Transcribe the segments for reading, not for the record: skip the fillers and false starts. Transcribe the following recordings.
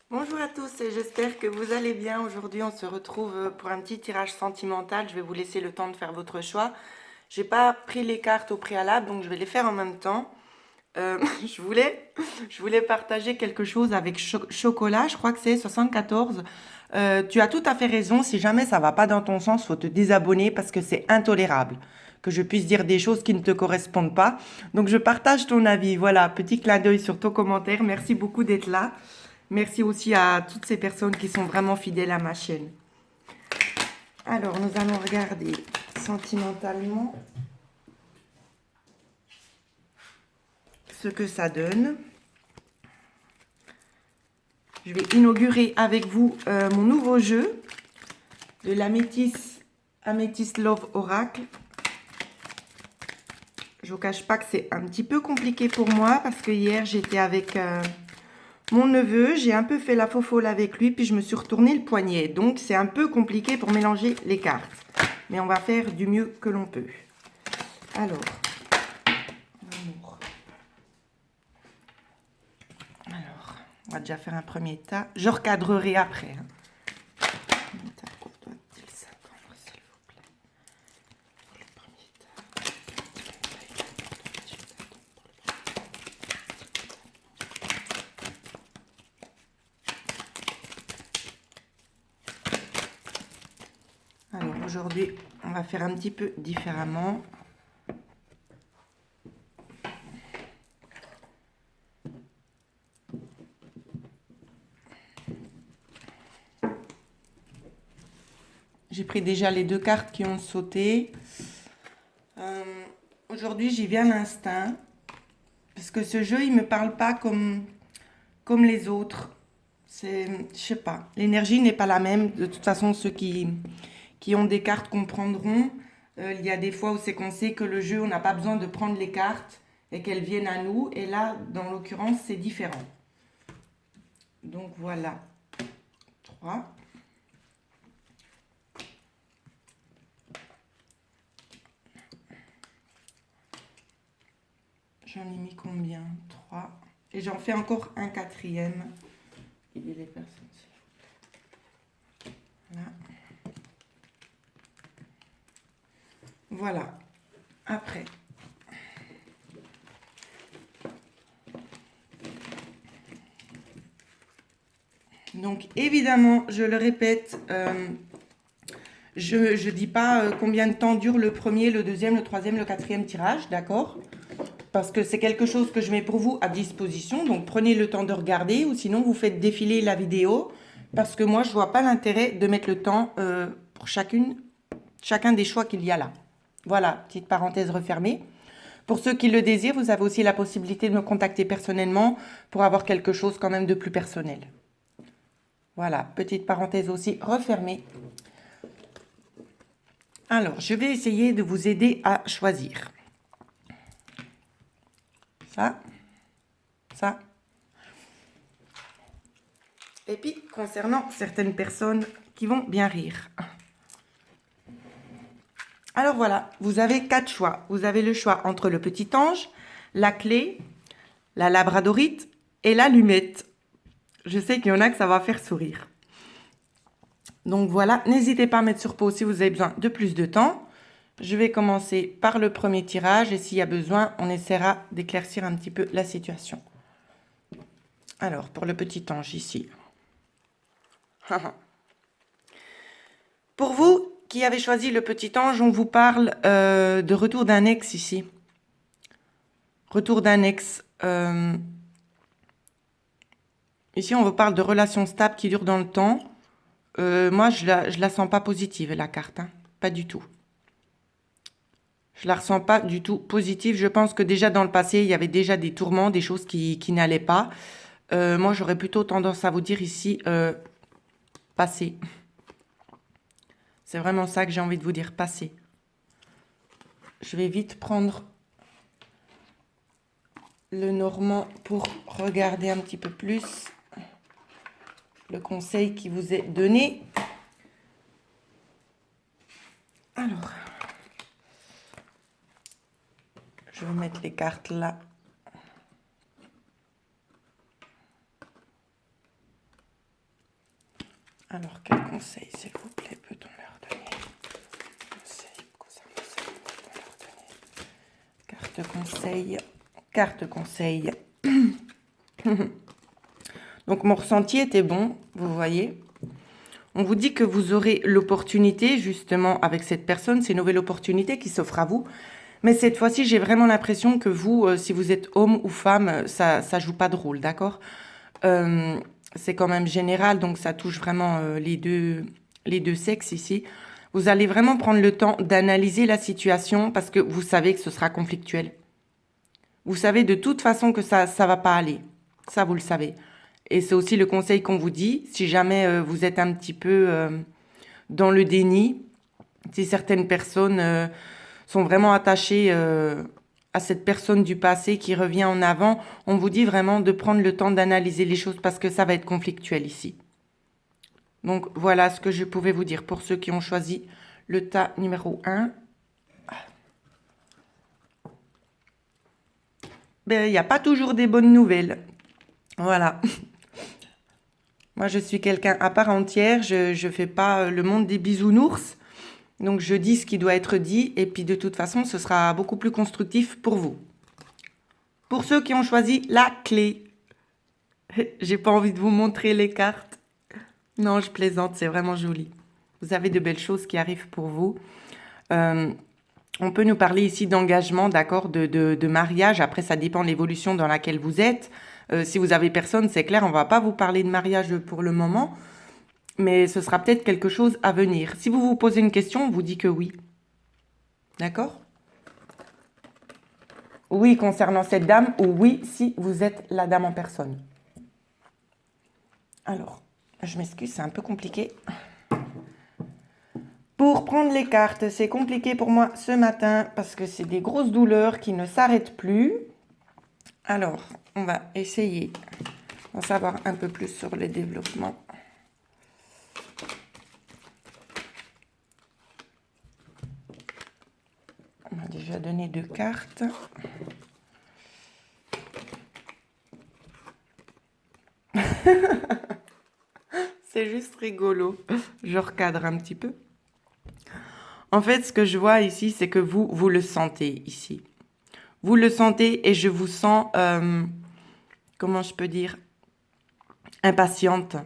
Bonjour à tous et j'espère que vous allez bien. Aujourd'hui, on se retrouve pour un petit tirage sentimental. Je vais vous laisser le temps de faire votre choix. J'ai pas pris les cartes au préalable, donc je vais les faire en même temps. Euh, je voulais, je voulais partager quelque chose avec Chocolat. Je crois que c'est 74. Tu as tout à fait raison. Si jamais ça va pas dans ton sens, faut te désabonner parce que c'est intolérable que je puisse dire des choses qui ne te correspondent pas. Donc je partage ton avis. Voilà, petit clin d'œil sur ton commentaire. Merci beaucoup d'être là. Merci aussi à toutes ces personnes qui sont vraiment fidèles à ma chaîne. Alors, nous allons regarder sentimentalement ce que ça donne. Je vais inaugurer avec vous mon nouveau jeu de l'Améthyst Love Oracle. Je ne vous cache pas que c'est un petit peu compliqué pour moi parce que hier j'étais avec mon neveu, j'ai un peu fait la faux folle avec lui, puis je me suis retourné le poignet. Donc c'est un peu compliqué pour mélanger les cartes. Mais on va faire du mieux que l'on peut. Alors, l'amour. Alors, on va déjà faire un premier tas. Je recadrerai après. Alors aujourd'hui, on va faire un petit peu différemment. J'ai pris déjà les deux cartes qui ont sauté. Aujourd'hui, j'y vais à l'instinct. Parce que ce jeu, il ne me parle pas comme les autres. Je sais pas. L'énergie n'est pas la même. De toute façon, ceux qui ont des cartes comprendront. Il y a des fois où c'est qu'on sait que le jeu, on n'a pas besoin de prendre les cartes et qu'elles viennent à nous. Et là, dans l'occurrence, c'est différent. Donc voilà. 3. J'en ai mis combien? 3. Et j'en fais encore un quatrième. Il est les personnes. Là. Voilà. Après. Donc évidemment, je le répète, je ne dis pas combien de temps dure le premier, le deuxième, le troisième, le quatrième tirage, d'accord? Parce que c'est quelque chose que je mets pour vous à disposition. Donc prenez le temps de regarder ou sinon vous faites défiler la vidéo. Parce que moi, je ne vois pas l'intérêt de mettre le temps pour chacun des choix qu'il y a là. Voilà, petite parenthèse refermée. Pour ceux qui le désirent, vous avez aussi la possibilité de me contacter personnellement pour avoir quelque chose quand même de plus personnel. Voilà, petite parenthèse aussi refermée. Alors, je vais essayer de vous aider à choisir. Ça, ça. Et puis, concernant certaines personnes qui vont bien rire. Alors voilà, vous avez 4 choix. Vous avez le choix entre le petit ange, la clé, la labradorite et l'allumette. Je sais qu'il y en a que ça va faire sourire. Donc voilà, n'hésitez pas à mettre sur pause si vous avez besoin de plus de temps. Je vais commencer par le premier tirage et s'il y a besoin, on essaiera d'éclaircir un petit peu la situation. Alors, pour le petit ange ici. Pour vous qui avez choisi le petit ange, on vous parle de retour d'un ex ici. Retour d'un ex. Ici, on vous parle de relations stables qui durent dans le temps. Moi, je la sens pas positive, la carte. Hein. Pas du tout. Je la ressens pas du tout positive. Je pense que déjà dans le passé, il y avait déjà des tourments, des choses qui n'allaient pas. Moi, j'aurais plutôt tendance à vous dire ici, passé. C'est vraiment ça que j'ai envie de vous dire, passé. Je vais vite prendre le normand pour regarder un petit peu plus le conseil qui vous est donné. Alors, je vais mettre les cartes là. Alors, quel conseil, s'il vous plaît, peut-on leur donner? Conseil, peut-on leur donner? Carte conseil. Carte conseil. Donc, mon ressenti était bon, vous voyez. On vous dit que vous aurez l'opportunité, justement, avec cette personne, ces nouvelles opportunités qui s'offrent à vous. Mais cette fois-ci, j'ai vraiment l'impression que vous, si vous êtes homme ou femme, ça joue pas de rôle, d'accord? C'est quand même général, donc ça touche vraiment les deux sexes ici. Vous allez vraiment prendre le temps d'analyser la situation parce que vous savez que ce sera conflictuel. Vous savez de toute façon que ça va pas aller. Ça, vous le savez. Et c'est aussi le conseil qu'on vous dit. Si jamais vous êtes un petit peu dans le déni, si certaines personnes sont vraiment attachées à cette personne du passé qui revient en avant, on vous dit vraiment de prendre le temps d'analyser les choses parce que ça va être conflictuel ici. Donc voilà ce que je pouvais vous dire pour ceux qui ont choisi le tas numéro 1. Ben, il n'y a pas toujours des bonnes nouvelles. Voilà. Moi, je suis quelqu'un à part entière. Je ne fais pas le monde des bisounours. Donc, je dis ce qui doit être dit. Et puis, de toute façon, ce sera beaucoup plus constructif pour vous. Pour ceux qui ont choisi la clé. J'ai pas envie de vous montrer les cartes. Non, je plaisante. C'est vraiment joli. Vous avez de belles choses qui arrivent pour vous. On peut nous parler ici d'engagement, d'accord, de mariage. Après, ça dépend de l'évolution dans laquelle vous êtes. Si vous avez personne, c'est clair, on va pas vous parler de mariage pour le moment. Mais ce sera peut-être quelque chose à venir. Si vous vous posez une question, on vous dit que oui. D'accord? Oui, concernant cette dame, ou oui, si vous êtes la dame en personne. Alors, je m'excuse, c'est un peu compliqué. Pour prendre les cartes, c'est compliqué pour moi ce matin parce que c'est des grosses douleurs qui ne s'arrêtent plus. Alors, on va essayer d'en savoir un peu plus sur le développement. On a déjà donné 2 cartes. C'est juste rigolo. Je recadre un petit peu. En fait, ce que je vois ici, c'est que vous le sentez ici. Vous le sentez et je vous sens, comment je peux dire, impatiente.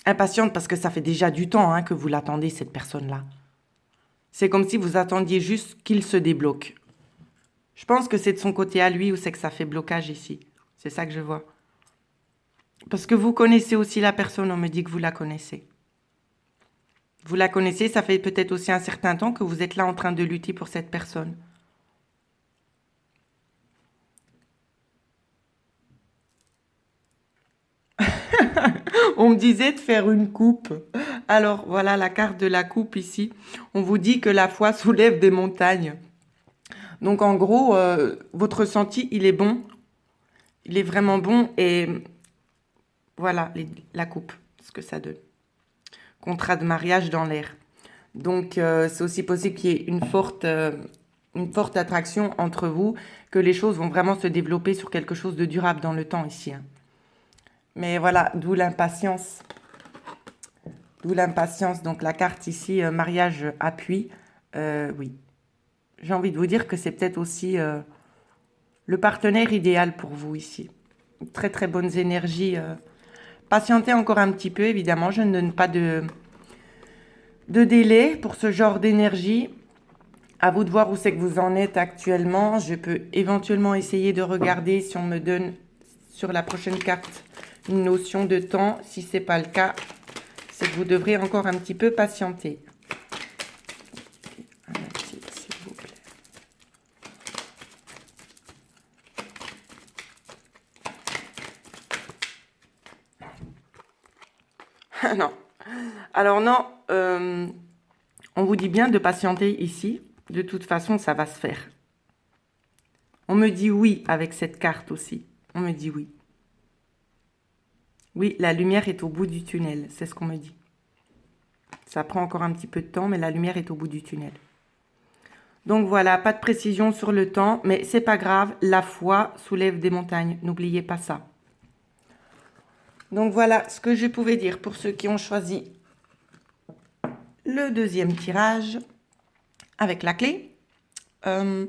Impatiente parce que ça fait déjà du temps que vous l'attendez, cette personne-là. C'est comme si vous attendiez juste qu'il se débloque. Je pense que c'est de son côté à lui ou c'est que ça fait blocage ici. C'est ça que je vois. Parce que vous connaissez aussi la personne, on me dit que vous la connaissez. Vous la connaissez, ça fait peut-être aussi un certain temps que vous êtes là en train de lutter pour cette personne. On me disait de faire une coupe. Alors voilà la carte de la coupe ici. On vous dit que la foi soulève des montagnes. Donc en gros, votre ressenti, il est bon. Il est vraiment bon et voilà la coupe, ce que ça donne. Contrat de mariage dans l'air. Donc c'est aussi possible qu'il y ait une forte attraction entre vous, que les choses vont vraiment se développer sur quelque chose de durable dans le temps ici. Mais voilà, d'où l'impatience. D'où l'impatience. Donc la carte ici, mariage appui, oui. J'ai envie de vous dire que c'est peut-être aussi le partenaire idéal pour vous ici. Très très bonnes énergies. Patientez encore un petit peu, évidemment. Je ne donne pas de délai pour ce genre d'énergie. À vous de voir où c'est que vous en êtes actuellement. Je peux éventuellement essayer de regarder si on me donne sur la prochaine carte une notion de temps. Si ce n'est pas le cas, c'est que vous devrez encore un petit peu patienter. Un petit, s'il vous plaît. Non. Alors non, on vous dit bien de patienter ici. De toute façon, ça va se faire. On me dit oui avec cette carte aussi. On me dit oui. Oui, la lumière est au bout du tunnel, c'est ce qu'on me dit. Ça prend encore un petit peu de temps, mais la lumière est au bout du tunnel. Donc voilà, pas de précision sur le temps, mais c'est pas grave, la foi soulève des montagnes, n'oubliez pas ça. Donc voilà ce que je pouvais dire pour ceux qui ont choisi le deuxième tirage avec la clé. Je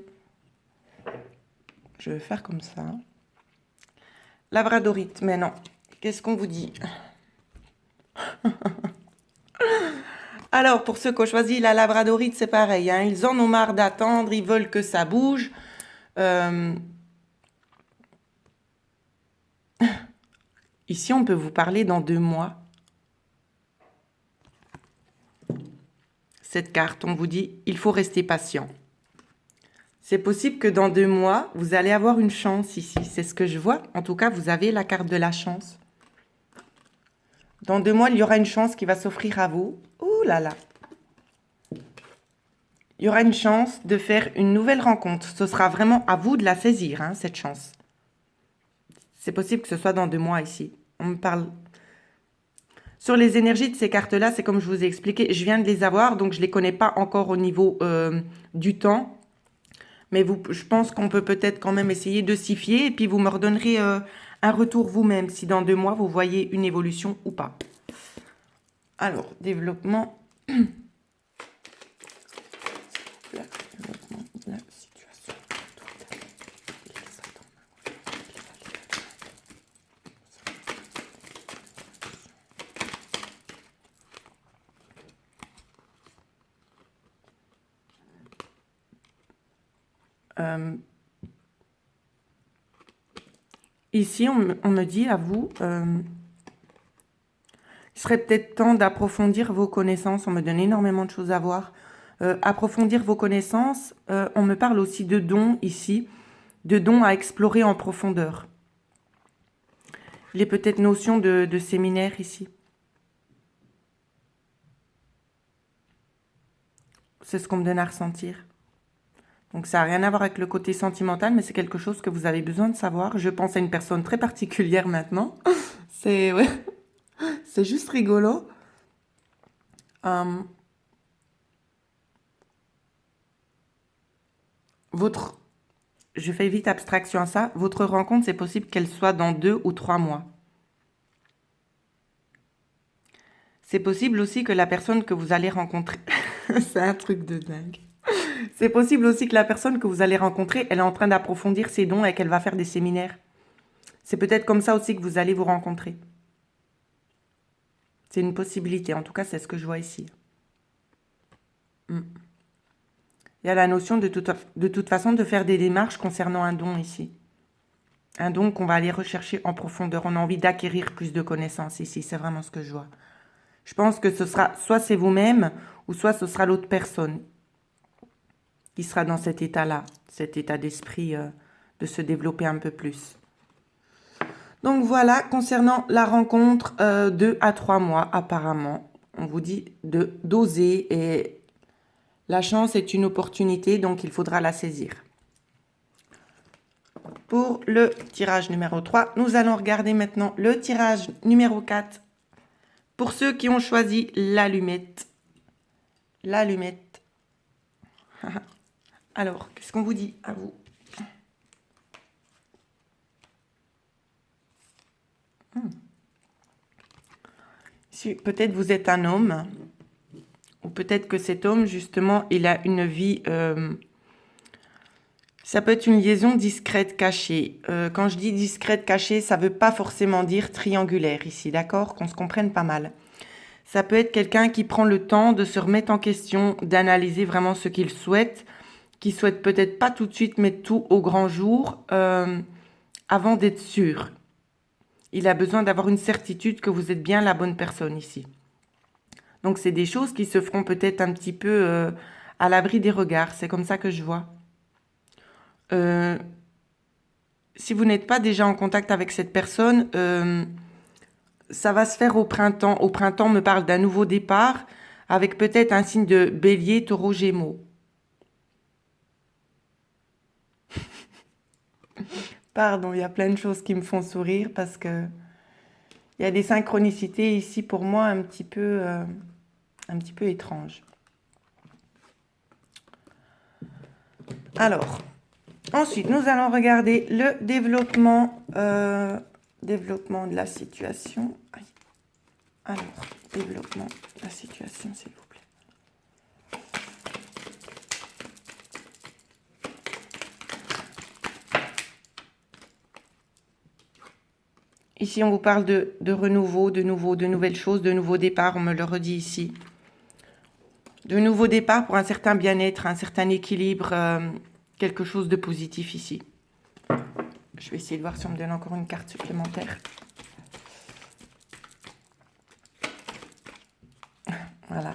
vais faire comme ça. Labradorite, mais non. Qu'est-ce qu'on vous dit? Alors, pour ceux qui ont choisi la labradorite, c'est pareil. Hein, ils en ont marre d'attendre, ils veulent que ça bouge. Ici, on peut vous parler dans 2 mois. Cette carte, on vous dit, il faut rester patient. C'est possible que dans 2 mois, vous allez avoir une chance ici. C'est ce que je vois. En tout cas, vous avez la carte de la chance. Dans 2 mois, il y aura une chance qui va s'offrir à vous. Ouh là là. Il y aura une chance de faire une nouvelle rencontre. Ce sera vraiment à vous de la saisir, hein, cette chance. C'est possible que ce soit dans 2 mois ici. On me parle... Sur les énergies de ces cartes-là, c'est comme je vous ai expliqué. Je viens de les avoir, donc je ne les connais pas encore au niveau du temps. Mais je pense qu'on peut peut-être quand même essayer de s'y fier. Et puis vous me redonnerez un retour vous-même si dans 2 mois, vous voyez une évolution ou pas. Alors, développement... de la situation. Ici, on me dit à vous, il serait peut-être temps d'approfondir vos connaissances. On me donne énormément de choses à voir. Approfondir vos connaissances, on me parle aussi de dons ici, de dons à explorer en profondeur. Il y a peut-être notion de séminaire ici. C'est ce qu'on me donne à ressentir. Donc ça n'a rien à voir avec le côté sentimental, mais c'est quelque chose que vous avez besoin de savoir. Je pense à une personne très particulière maintenant. C'est ouais. C'est juste rigolo. Je fais vite abstraction à ça. Votre rencontre, c'est possible qu'elle soit dans 2 ou 3 mois. C'est possible aussi que la personne que vous allez rencontrer... c'est un truc de dingue. C'est possible aussi que la personne que vous allez rencontrer, elle est en train d'approfondir ses dons et qu'elle va faire des séminaires. C'est peut-être comme ça aussi que vous allez vous rencontrer. C'est une possibilité. En tout cas, c'est ce que je vois ici. Il y a la notion de toute façon de faire des démarches concernant un don ici. Un don qu'on va aller rechercher en profondeur. On a envie d'acquérir plus de connaissances ici. C'est vraiment ce que je vois. Je pense que ce sera soit c'est vous-même ou soit ce sera l'autre personne qui sera dans cet état-là, cet état d'esprit de se développer un peu plus. Donc voilà, concernant la rencontre, 2 à 3 mois apparemment. On vous dit d'oser et la chance est une opportunité, donc il faudra la saisir. Pour le tirage numéro 3, nous allons regarder maintenant le tirage numéro 4. Pour ceux qui ont choisi l'allumette. L'allumette. Alors, qu'est-ce qu'on vous dit à vous? Peut-être vous êtes un homme. Ou peut-être que cet homme, justement, il a une vie... ça peut être une liaison discrète, cachée. Quand je dis discrète, cachée, ça ne veut pas forcément dire triangulaire ici, d'accord? Qu'on se comprenne pas mal. Ça peut être quelqu'un qui prend le temps de se remettre en question, d'analyser vraiment ce qu'il souhaite, qui souhaite peut-être pas tout de suite mettre tout au grand jour, avant d'être sûr. Il a besoin d'avoir une certitude que vous êtes bien la bonne personne ici. Donc, c'est des choses qui se feront peut-être un petit peu à l'abri des regards. C'est comme ça que je vois. Si vous n'êtes pas déjà en contact avec cette personne, ça va se faire au printemps. Au printemps, on me parle d'un nouveau départ avec peut-être un signe de bélier, taureau, gémeaux. Pardon, il y a plein de choses qui me font sourire parce que il y a des synchronicités ici pour moi un petit peu étranges. Alors, ensuite, nous allons regarder le développement de la situation. Alors, développement de la situation, s'il vous plaît. Ici, on vous parle de renouveau, de nouvelles choses, de nouveaux départs, on me le redit ici. De nouveaux départs pour un certain bien-être, un certain équilibre, quelque chose de positif ici. Je vais essayer de voir si on me donne encore une carte supplémentaire. Voilà.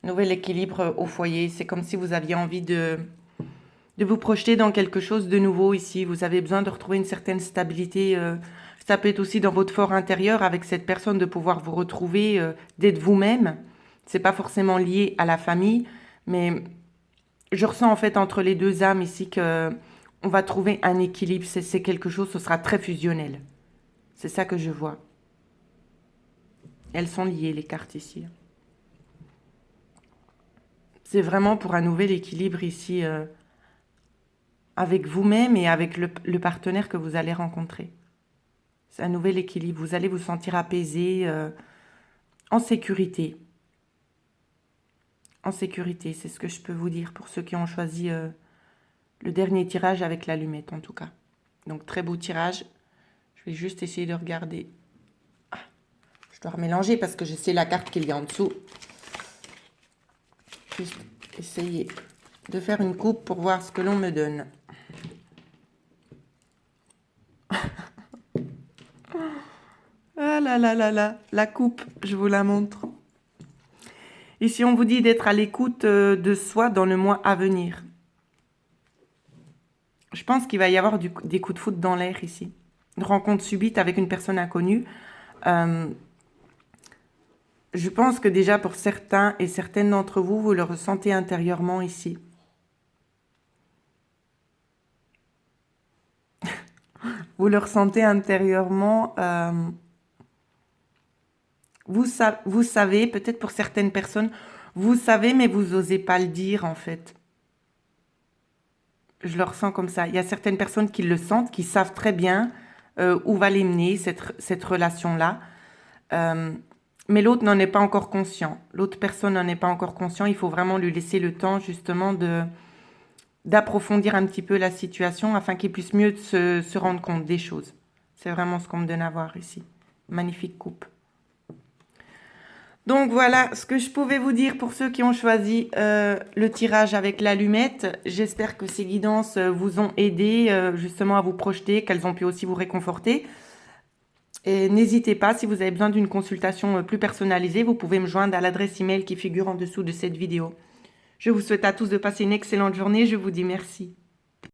Nouvel équilibre au foyer. C'est comme si vous aviez envie de vous projeter dans quelque chose de nouveau ici. Vous avez besoin de retrouver une certaine stabilité. Ça peut être aussi dans votre fort intérieur avec cette personne de pouvoir vous retrouver, d'être vous-même. C'est pas forcément lié à la famille, mais je ressens en fait entre les deux âmes ici que on va trouver un équilibre. C'est quelque chose, ce sera très fusionnel. C'est ça que je vois. Elles sont liées, les cartes ici. C'est vraiment pour un nouvel équilibre ici avec vous-même et avec le partenaire que vous allez rencontrer. C'est un nouvel équilibre. Vous allez vous sentir apaisé, en sécurité. En sécurité, c'est ce que je peux vous dire pour ceux qui ont choisi le dernier tirage avec l'allumette en tout cas. Donc très beau tirage. Je vais juste essayer de regarder. Ah, je dois remélanger parce que je sais la carte qu'il y a en dessous. Juste essayer de faire une coupe pour voir ce que l'on me donne. Ah là là là là, la coupe, je vous la montre. Ici, on vous dit d'être à l'écoute de soi dans le mois à venir. Je pense qu'il va y avoir des coups de foudre dans l'air ici. Une rencontre subite avec une personne inconnue. Je pense que déjà pour certains et certaines d'entre vous, vous le ressentez intérieurement ici. Vous le ressentez intérieurement. Vous savez, peut-être pour certaines personnes, vous savez, mais vous n'osez pas le dire en fait. Je le ressens comme ça. Il y a certaines personnes qui le sentent, qui savent très bien où va les mener cette relation-là. Mais l'autre n'en est pas encore conscient. L'autre personne n'en est pas encore conscient. Il faut vraiment lui laisser le temps justement d'approfondir un petit peu la situation afin qu'il puisse mieux se rendre compte des choses. C'est vraiment ce qu'on me donne à voir ici. Magnifique coupe. Donc voilà ce que je pouvais vous dire pour ceux qui ont choisi le tirage avec l'allumette. J'espère que ces guidances vous ont aidé justement à vous projeter, qu'elles ont pu aussi vous réconforter. Et n'hésitez pas, si vous avez besoin d'une consultation plus personnalisée, vous pouvez me joindre à l'adresse email qui figure en dessous de cette vidéo. Je vous souhaite à tous de passer une excellente journée. Je vous dis merci.